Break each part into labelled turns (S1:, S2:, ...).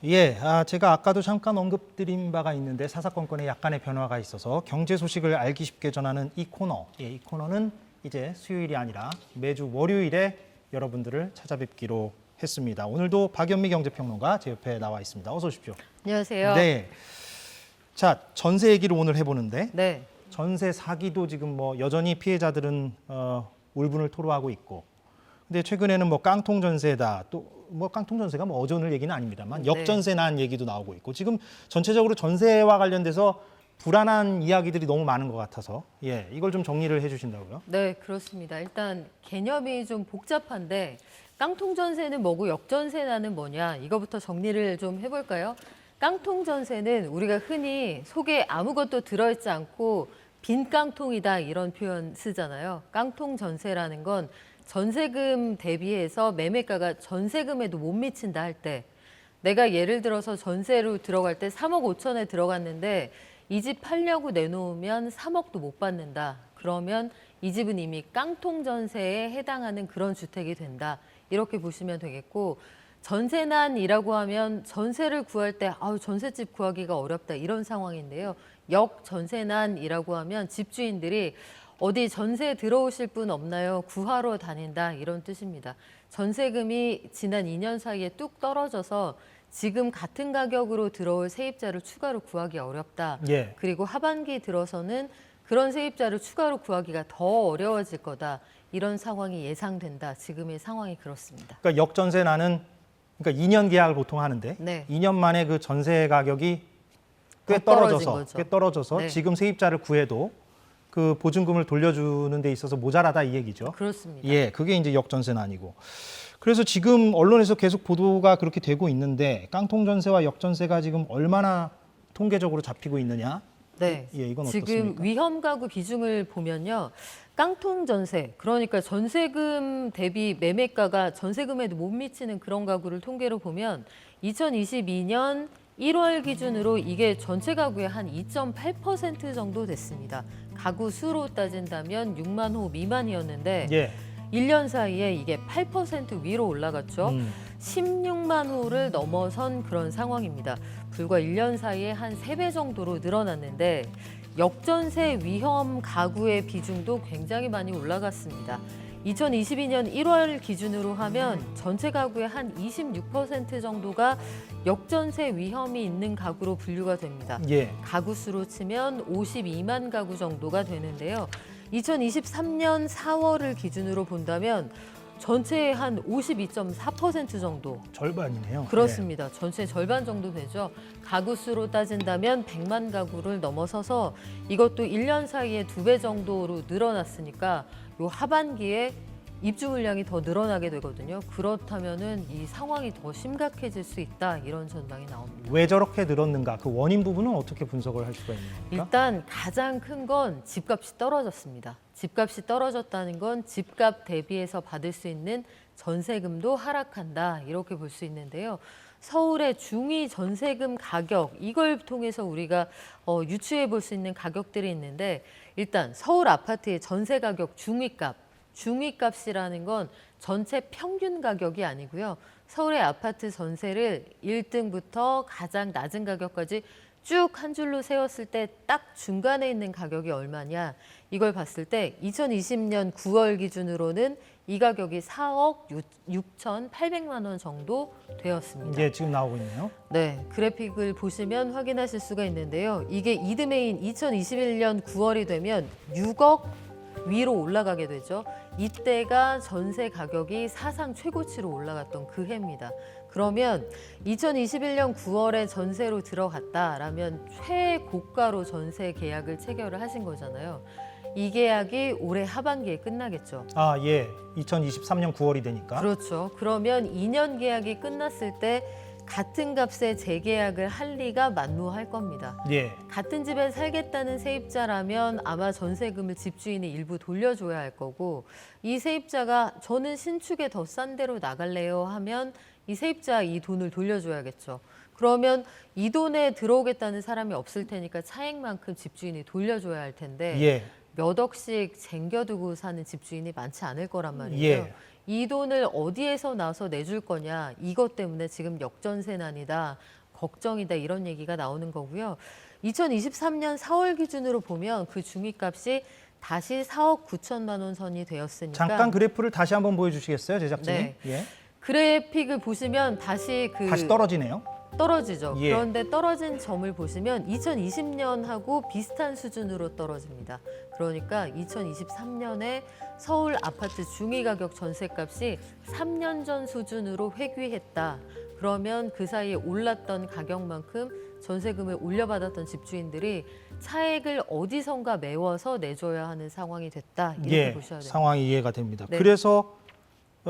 S1: 예, 제가 아까도 잠깐 언급드린 바가 있는데 사사건건에 약간의 변화가 있어서 경제 소식을 알기 쉽게 전하는 이 코너, 이 코너는 이제 수요일이 아니라 매주 월요일에 여러분들을 찾아뵙기로 했습니다. 오늘도 박연미 경제평론가 제 옆에 나와 있습니다. 어서 오십시오.
S2: 안녕하세요.
S1: 네, 자 전세 얘기를 오늘 해보는데
S2: 네.
S1: 전세 사기도 지금 뭐 여전히 피해자들은 울분을 토로하고 있고, 근데 최근에는 뭐 깡통 전세다, 또 뭐 깡통 전세가 뭐 어제 오늘 얘기는 아닙니다만 역전세 난 얘기도 나오고 있고, 지금 전체적으로 전세와 관련돼서 불안한 이야기들이 너무 많은 것 같아서 이걸 좀 정리를 해주신다고요?
S2: 네, 그렇습니다. 일단 개념이 좀 복잡한데 깡통 전세는 뭐고 역전세는 뭐냐, 이거부터 정리를 좀 해볼까요? 깡통 전세는 우리가 흔히 속에 아무것도 들어있지 않고 빈 깡통이다 이런 표현 쓰잖아요. 깡통 전세라는 건 전세금 대비해서 매매가가 전세금에도 못 미친다 할 때, 내가 예를 들어서 전세로 들어갈 때 3억 5천에 들어갔는데 이 집 팔려고 내놓으면 3억도 못 받는다. 그러면 이 집은 이미 깡통 전세에 해당하는 그런 주택이 된다. 이렇게 보시면 되겠고, 전세난이라고 하면 전세를 구할 때 전셋집 구하기가 어렵다 이런 상황인데요. 역전세난이라고 하면 집주인들이 어디 전세 들어오실 분 없나요? 구하러 다닌다 이런 뜻입니다. 전세금이 지난 2년 사이에 뚝 떨어져서 지금 같은 가격으로 들어올 세입자를 추가로 구하기 어렵다.
S1: 예.
S2: 그리고 하반기 들어서는 그런 세입자를 추가로 구하기가 더 어려워질 거다. 이런 상황이 예상된다. 지금의 상황이 그렇습니다.
S1: 그러니까 역전세 나는, 그러니까 2년 계약을 보통 하는데
S2: 네.
S1: 2년 만에 그 전세 가격이 꽤
S2: 더 떨어진
S1: 떨어져서
S2: 거죠.
S1: 꽤 떨어져서
S2: 네.
S1: 지금 세입자를 구해도 그 보증금을 돌려주는 데 있어서 모자라다 이 얘기죠.
S2: 그렇습니다.
S1: 예, 그게 이제 역전세는 아니고. 그래서 지금 언론에서 계속 보도가 그렇게 되고 있는데, 깡통 전세와 역전세가 지금 얼마나 통계적으로 잡히고 있느냐?
S2: 네.
S1: 예, 이건
S2: 지금
S1: 어떻습니까?
S2: 위험 가구 비중을 보면요. 깡통 전세, 그러니까 전세금 대비 매매가가 전세금에도 못 미치는 그런 가구를 통계로 보면 2022년 1월 기준으로 이게 전체 가구의 한 2.8% 정도 됐습니다. 가구 수로 따진다면 6만 호 미만이었는데
S1: 예.
S2: 1년 사이에 이게 8% 위로 올라갔죠. 16만 호를 넘어선 그런 상황입니다. 불과 1년 사이에 한 3배 정도로 늘어났는데 역전세 위험 가구의 비중도 굉장히 많이 올라갔습니다. 2022년 1월 기준으로 하면 전체 가구의 한 26% 정도가 역전세 위험이 있는 가구로 분류가 됩니다.
S1: 예.
S2: 가구 수로 치면 52만 가구 정도가 되는데요. 2023년 4월을 기준으로 본다면 전체의 한 52.4% 정도.
S1: 절반이네요.
S2: 그렇습니다. 전체 절반 정도 되죠. 가구 수로 따진다면 100만 가구를 넘어서서 이것도 1년 사이에 2배 정도로 늘어났으니까 요 하반기에 입주 물량이 더 늘어나게 되거든요. 그렇다면은 이 상황이 더 심각해질 수 있다. 이런 전망이 나옵니다.
S1: 왜 저렇게 늘었는가? 그 원인 부분은 어떻게 분석을 할 수가 있는 겁니까?
S2: 일단 가장 큰 건 집값이 떨어졌습니다. 집값이 떨어졌다는 건 집값 대비해서 받을 수 있는 전세금도 하락한다. 이렇게 볼 수 있는데요. 서울의 중위 전세금 가격, 이걸 통해서 우리가 유추해 볼 수 있는 가격들이 있는데, 일단 서울 아파트의 전세 가격 중위값, 중위값이라는 건 전체 평균 가격이 아니고요. 서울의 아파트 전세를 1등부터 가장 낮은 가격까지 쭉 한 줄로 세웠을 때 딱 중간에 있는 가격이 얼마냐. 이걸 봤을 때 2020년 9월 기준으로는 이 가격이 4억 6,800만 원 정도 되었습니다.
S1: 예, 지금 나오고 있네요.
S2: 네, 그래픽을 보시면 확인하실 수가 있는데요. 이게 이듬해인 2021년 9월이 되면 6억 위로 올라가게 되죠. 이때가 전세 가격이 사상 최고치로 올라갔던 그 해입니다. 그러면 2021년 9월에 전세로 들어갔다라면 최고가로 전세 계약을 체결을 하신 거잖아요. 이 계약이 올해 하반기에 끝나겠죠.
S1: 아, 예. 2023년 9월이 되니까.
S2: 그렇죠. 그러면 2년 계약이 끝났을 때 같은 값에 재계약을 할 리가 만무할 겁니다.
S1: 예.
S2: 같은 집에 살겠다는 세입자라면 아마 전세금을 집주인이 일부 돌려줘야 할 거고, 이 세입자가 저는 신축에 더 싼 데로 나갈래요 하면 이 세입자 이 돈을 돌려줘야겠죠. 그러면 이 돈에 들어오겠다는 사람이 없을 테니까 차액만큼 집주인이 돌려줘야 할 텐데
S1: 예.
S2: 몇 억씩 쟁겨두고 사는 집주인이 많지 않을 거란 말이에요.
S1: 예.
S2: 이 돈을 어디에서 나서 내줄 거냐, 이것 때문에 지금 역전세난이다, 걱정이다, 이런 얘기가 나오는 거고요. 2023년 4월 기준으로 보면 그 중위값이 다시 4억 9천만 원 선이 되었으니까
S1: 잠깐 그래프를 다시 한번 보여주시겠어요, 제작진이?
S2: 네.
S1: 예.
S2: 그래픽을 보시면 다시
S1: 다시 떨어지네요.
S2: 떨어지죠.
S1: 예.
S2: 그런데 떨어진 점을 보시면 2020년하고 비슷한 수준으로 떨어집니다. 그러니까 2023년에 서울 아파트 중위가격 전셋값이 3년 전 수준으로 회귀했다. 그러면 그 사이에 올랐던 가격만큼 전세금을 올려받았던 집주인들이 차액을 어디선가 메워서 내줘야 하는 상황이 됐다. 이렇게
S1: 예,
S2: 보셔야 됩니다.
S1: 상황이 이해가 됩니다.
S2: 네.
S1: 그래서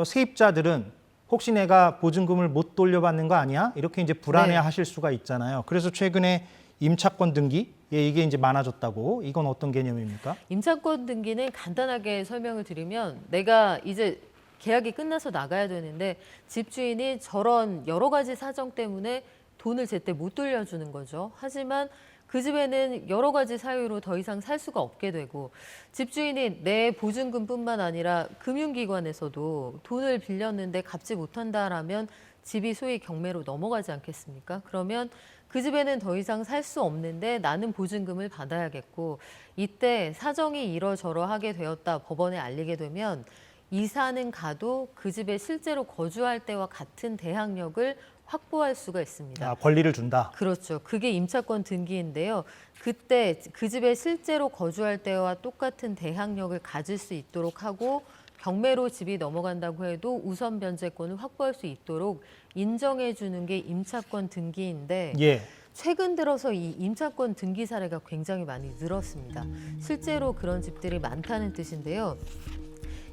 S1: 세입자들은 혹시 내가 보증금을 못 돌려받는 거 아니야? 이렇게 이제 불안해하실 수가 있잖아요. 그래서 최근에 임차권 등기 이게 이제 많아졌다고. 이건 어떤 개념입니까?
S2: 임차권 등기는 간단하게 설명을 드리면 내가 이제 계약이 끝나서 나가야 되는데 집주인이 저런 여러 가지 사정 때문에 돈을 제때 못 돌려주는 거죠. 하지만 그 집에는 여러 가지 사유로 더 이상 살 수가 없게 되고 집주인이 내 보증금뿐만 아니라 금융기관에서도 돈을 빌렸는데 갚지 못한다라면 집이 소위 경매로 넘어가지 않겠습니까? 그러면 그 집에는 더 이상 살 수 없는데 나는 보증금을 받아야겠고 이때 사정이 이러저러하게 되었다 법원에 알리게 되면 이사는 가도 그 집에 실제로 거주할 때와 같은 대항력을 확보할 수가 있습니다.
S1: 아, 권리를 준다.
S2: 그렇죠. 그게 임차권 등기인데요. 그때 그 집에 실제로 거주할 때와 똑같은 대항력을 가질 수 있도록 하고 경매로 집이 넘어간다고 해도 우선 변제권을 확보할 수 있도록 인정해 주는 게 임차권 등기인데
S1: 예.
S2: 최근 들어서 이 임차권 등기 사례가 굉장히 많이 늘었습니다. 실제로 그런 집들이 많다는 뜻인데요.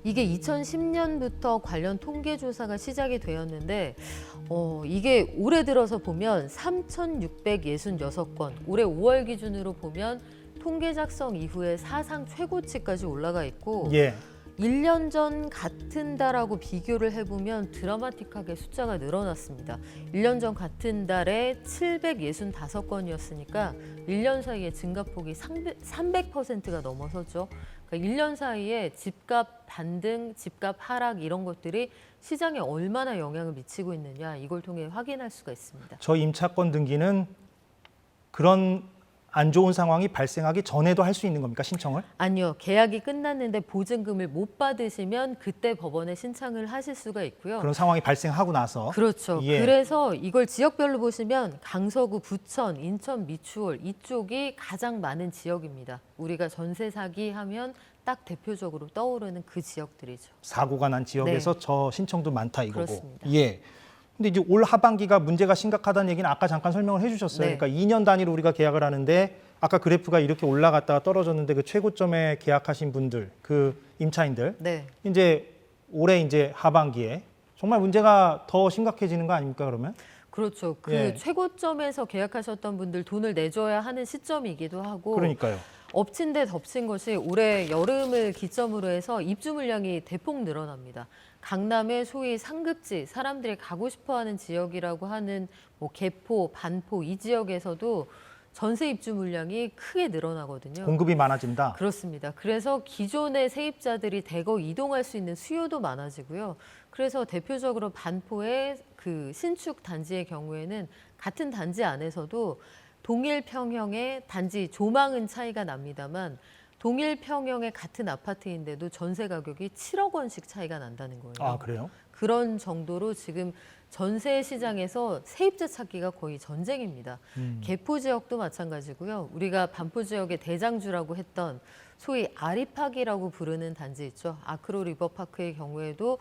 S2: 이게 2010년부터 관련 통계 조사가 시작이 되었는데 이게 올해 들어서 보면 3,666건, 올해 5월 기준으로 보면 통계 작성 이후에 사상 최고치까지 올라가 있고
S1: 예.
S2: 1년 전 같은 달하고 비교를 해보면 드라마틱하게 숫자가 늘어났습니다. 1년 전 같은 달에 765건이었으니까 1년 사이에 증가폭이 300%가 넘어섰죠. 그러니까 1년 사이에 집값 반등, 집값 하락 이런 것들이 시장에 얼마나 영향을 미치고 있느냐 이걸 통해 확인할 수가 있습니다.
S1: 저 임차권 등기는 그런 안 좋은 상황이 발생하기 전에도 할 수 있는 겁니까, 신청을?
S2: 아니요. 계약이 끝났는데 보증금을 못 받으시면 그때 법원에 신청을 하실 수가 있고요.
S1: 그런 상황이 발생하고 나서.
S2: 그렇죠.
S1: 예.
S2: 그래서 이걸 지역별로 보시면 강서구, 부천, 인천, 미추홀 이쪽이 가장 많은 지역입니다. 우리가 전세 사기 하면 딱 대표적으로 떠오르는 그 지역들이죠.
S1: 사고가 난 지역에서 저 신청도 많다 이거고.
S2: 그렇습니다.
S1: 예. 근데 이제 올 하반기가 문제가 심각하다는 얘기는 아까 잠깐 설명을 해주셨어요.
S2: 네.
S1: 그러니까 2년 단위로 우리가 계약을 하는데 아까 그래프가 이렇게 올라갔다가 떨어졌는데 그 최고점에 계약하신 분들, 그 임차인들,
S2: 네.
S1: 이제 올해 이제 하반기에 정말 문제가 더 심각해지는 거 아닙니까 그러면?
S2: 그렇죠. 그
S1: 예.
S2: 최고점에서 계약하셨던 분들 돈을 내줘야 하는 시점이기도 하고
S1: 그러니까요.
S2: 엎친 데 덮친 것이 올해 여름을 기점으로 해서 입주 물량이 대폭 늘어납니다. 강남의 소위 상급지, 사람들이 가고 싶어하는 지역이라고 하는 뭐 개포, 반포 이 지역에서도 전세 입주 물량이 크게 늘어나거든요.
S1: 공급이 많아진다.
S2: 그렇습니다. 그래서 기존의 세입자들이 대거 이동할 수 있는 수요도 많아지고요. 그래서 대표적으로 반포의 그 신축 단지의 경우에는 같은 단지 안에서도 동일 평형의 단지 조망은 차이가 납니다만 동일 평형의 같은 아파트인데도 전세 가격이 7억 원씩 차이가 난다는 거예요.
S1: 아, 그래요?
S2: 그런 정도로 지금 전세 시장에서 세입자 찾기가 거의 전쟁입니다. 개포 지역도 마찬가지고요. 우리가 반포 지역의 대장주라고 했던 소위 아리팍이라고 부르는 단지 있죠. 아크로 리버파크의 경우에도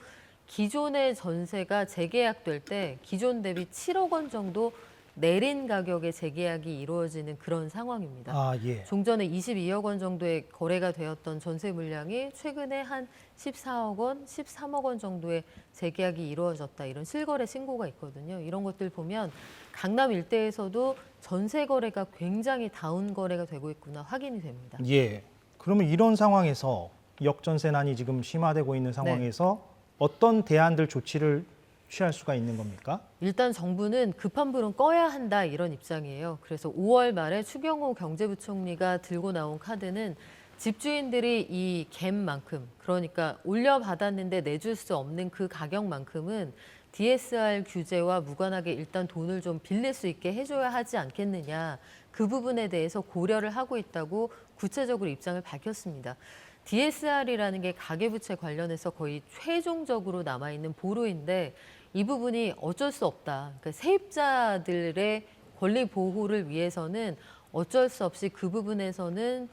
S2: 기존의 전세가 재계약될 때 기존 대비 7억 원 정도 내린 가격에 재계약이 이루어지는 그런 상황입니다.
S1: 아, 예.
S2: 종전에 22억 원 정도의 거래가 되었던 전세 물량이 최근에 한 14억 원, 13억 원 정도의 재계약이 이루어졌다. 이런 실거래 신고가 있거든요. 이런 것들 보면 강남 일대에서도 전세 거래가 굉장히 다운 거래가 되고 있구나 확인이 됩니다.
S1: 예. 그러면 이런 상황에서 역전세난이 지금 심화되고 있는 상황에서 어떤 대안들 조치를 취할 수가 있는 겁니까?
S2: 일단 정부는 급한 불은 꺼야 한다 이런 입장이에요. 그래서 5월 말에 추경호 경제부총리가 들고 나온 카드는 집주인들이 이 갭만큼, 그러니까 올려받았는데 내줄 수 없는 그 가격만큼은 DSR 규제와 무관하게 일단 돈을 좀 빌릴 수 있게 해줘야 하지 않겠느냐. 그 부분에 대해서 고려를 하고 있다고 구체적으로 입장을 밝혔습니다. DSR이라는 게 가계부채 관련해서 거의 최종적으로 남아있는 보루인데 이 부분이 어쩔 수 없다. 그러니까 세입자들의 권리 보호를 위해서는 어쩔 수 없이 그 부분에서는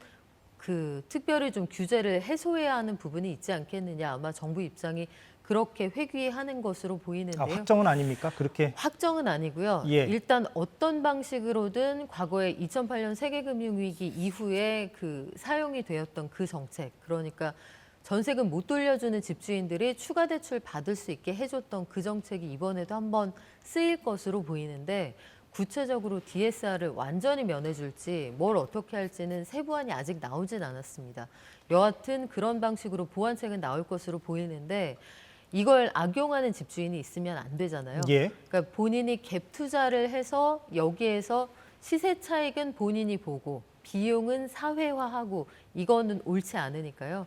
S2: 특별히 좀 규제를 해소해야 하는 부분이 있지 않겠느냐. 아마 정부 입장이 그렇게 회귀하는 것으로 보이는데요.
S1: 확정은 아닙니까? 그렇게
S2: 확정은 아니고요.
S1: 예.
S2: 일단 어떤 방식으로든 과거에 2008년 세계금융위기 이후에 사용이 되었던 그 정책, 그러니까 전세금 못 돌려주는 집주인들이 추가 대출 받을 수 있게 해줬던 그 정책이 이번에도 한번 쓰일 것으로 보이는데 구체적으로 DSR을 완전히 면해줄지 뭘 어떻게 할지는 세부안이 아직 나오진 않았습니다. 여하튼 그런 방식으로 보완책은 나올 것으로 보이는데 이걸 악용하는 집주인이 있으면 안 되잖아요.
S1: 예.
S2: 그러니까 본인이 갭 투자를 해서 여기에서 시세 차익은 본인이 보고 비용은 사회화하고 이거는 옳지 않으니까요.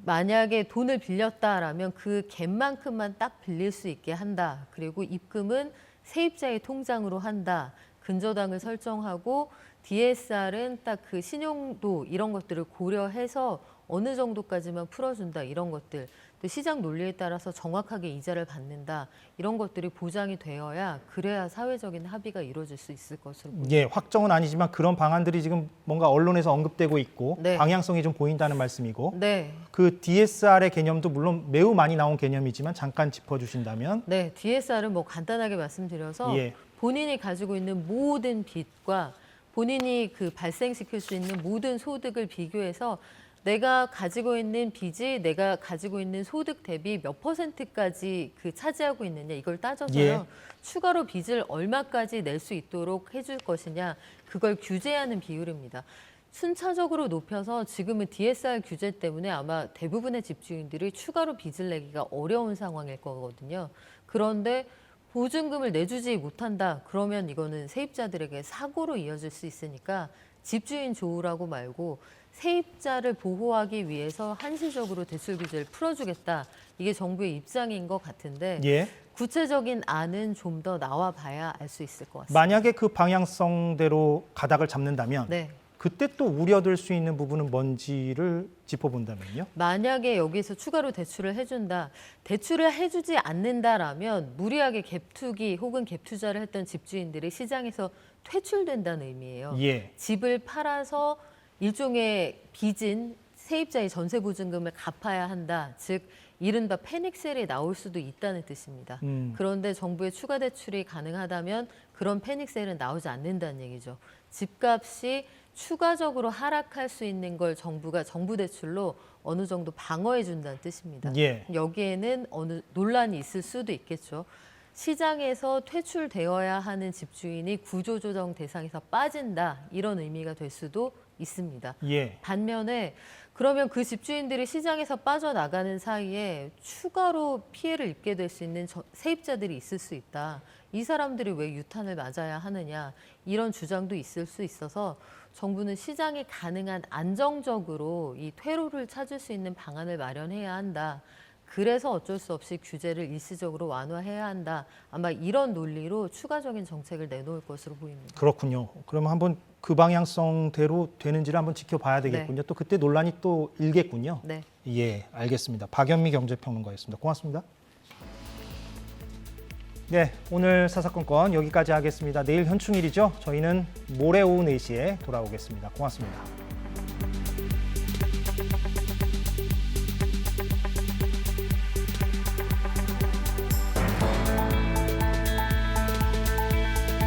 S2: 만약에 돈을 빌렸다라면 그 갭만큼만 딱 빌릴 수 있게 한다. 그리고 입금은 세입자의 통장으로 한다. 근저당을 설정하고 DSR은 딱 그 신용도 이런 것들을 고려해서 어느 정도까지만 풀어준다. 이런 것들. 또 시장 논리에 따라서 정확하게 이자를 받는다. 이런 것들이 보장이 되어야 그래야 사회적인 합의가 이루어질 수 있을 것으로 보입니다.
S1: 예, 확정은 아니지만 그런 방안들이 지금 뭔가 언론에서 언급되고 있고
S2: 네.
S1: 방향성이 좀 보인다는 말씀이고
S2: 네.
S1: 그 DSR의 개념도 물론 매우 많이 나온 개념이지만 잠깐 짚어주신다면
S2: 네, DSR은 뭐 간단하게 말씀드려서
S1: 예.
S2: 본인이 가지고 있는 모든 빚과 본인이 발생시킬 수 있는 모든 소득을 비교해서 내가 가지고 있는 빚이 내가 가지고 있는 소득 대비 몇 %까지 차지하고 있느냐 이걸 따져서요.
S1: 예.
S2: 추가로 빚을 얼마까지 낼 수 있도록 해줄 것이냐 그걸 규제하는 비율입니다. 순차적으로 높여서 지금은 DSR 규제 때문에 아마 대부분의 집주인들이 추가로 빚을 내기가 어려운 상황일 거거든요. 그런데 보증금을 내주지 못한다. 그러면 이거는 세입자들에게 사고로 이어질 수 있으니까 집주인 조우라고 말고 세입자를 보호하기 위해서 한시적으로 대출 규제를 풀어주겠다. 이게 정부의 입장인 것 같은데
S1: 예.
S2: 구체적인 안은 좀 더 나와 봐야 알 수 있을 것 같습니다.
S1: 만약에 그 방향성대로 가닥을 잡는다면
S2: 네.
S1: 그때 또 우려될 수 있는 부분은 뭔지를 짚어본다면요.
S2: 만약에 여기서 추가로 대출을 해준다. 대출을 해주지 않는다라면 무리하게 갭투기 혹은 갭투자를 했던 집주인들이 시장에서 퇴출된다는 의미예요.
S1: 예.
S2: 집을 팔아서 일종의 빚인 세입자의 전세 보증금을 갚아야 한다. 즉 이른바 패닉셀이 나올 수도 있다는 뜻입니다. 그런데 정부의 추가 대출이 가능하다면 그런 패닉셀은 나오지 않는다는 얘기죠. 집값이 추가적으로 하락할 수 있는 걸 정부가 정부 대출로 어느 정도 방어해 준다는 뜻입니다.
S1: 예.
S2: 여기에는 어느 논란이 있을 수도 있겠죠. 시장에서 퇴출되어야 하는 집주인이 구조조정 대상에서 빠진다. 이런 의미가 될 수도 있습니다.
S1: 예.
S2: 반면에 그러면 그 집주인들이 시장에서 빠져나가는 사이에 추가로 피해를 입게 될 수 있는 세입자들이 있을 수 있다. 이 사람들이 왜 유탄을 맞아야 하느냐. 이런 주장도 있을 수 있어서 정부는 시장이 가능한 안정적으로 이 퇴로를 찾을 수 있는 방안을 마련해야 한다. 그래서 어쩔 수 없이 규제를 일시적으로 완화해야 한다. 아마 이런 논리로 추가적인 정책을 내놓을 것으로 보입니다.
S1: 그렇군요. 그러면 한번 그 방향성대로 되는지를 한번 지켜봐야 되겠군요. 또 그때 논란이 또 일겠군요.
S2: 네.
S1: 예, 알겠습니다. 박연미 경제평론가였습니다. 고맙습니다. 네, 오늘 사사건건 여기까지 하겠습니다. 내일 현충일이죠. 저희는 모레 오후 4시에 돌아오겠습니다. 고맙습니다.